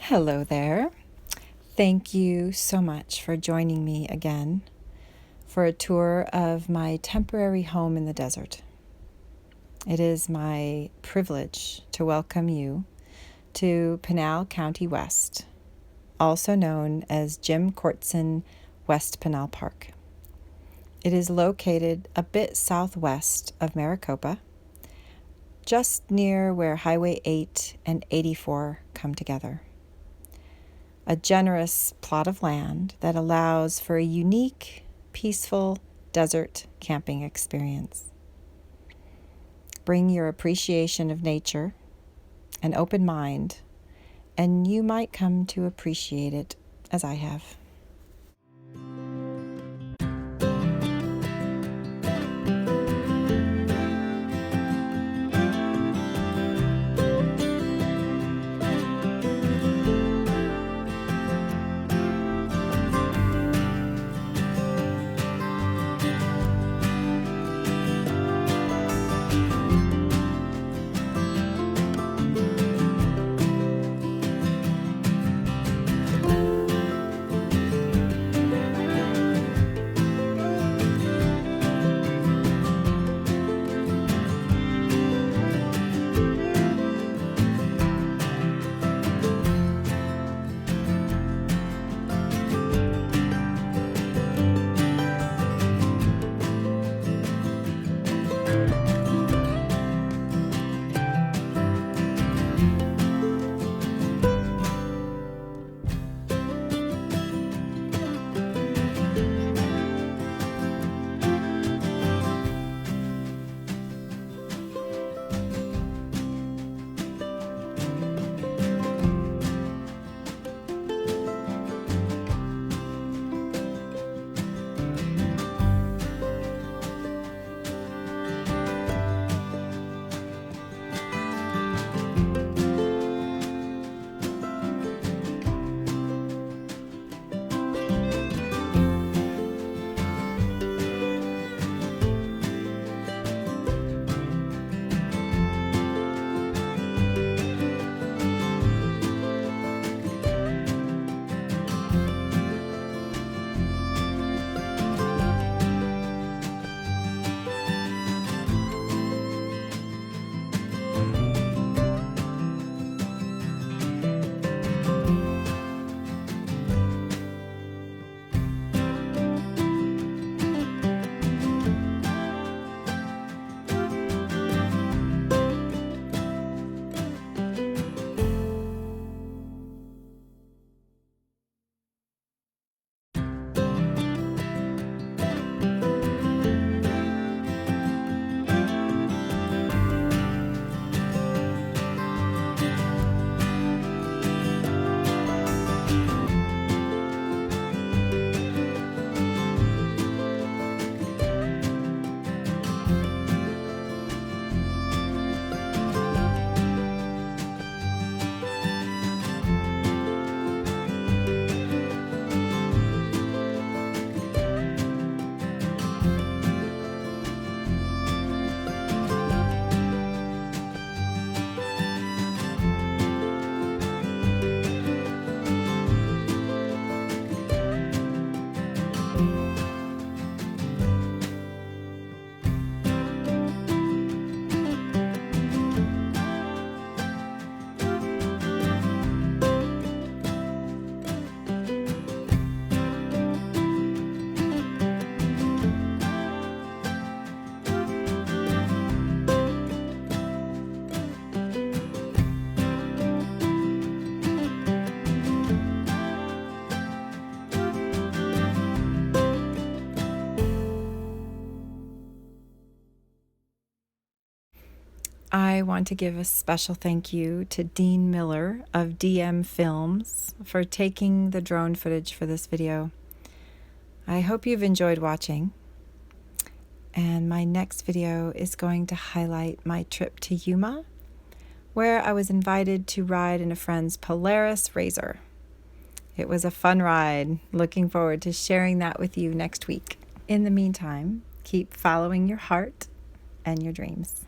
Hello there. Thank you so much for joining me again for a tour of my temporary home in the desert. It is my privilege to welcome you to Pinal County West, also known as Jim Courtson West Pinal Park. It is located a bit southwest of Maricopa, just near where Highway 8 and 84 come together. A generous plot of land that allows for a unique, peaceful desert camping experience. Bring your appreciation of nature, an open mind, and you might come to appreciate it as I have. I want to give a special thank you to Dean Miller of DMFilms for taking the drone footage for this video. I hope you've enjoyed watching. And my next video is going to highlight my trip to Yuma, where I was invited to ride in a friend's Polaris Razor. It was a fun ride. Looking forward to sharing that with you next week. In the meantime, keep following your heart and your dreams.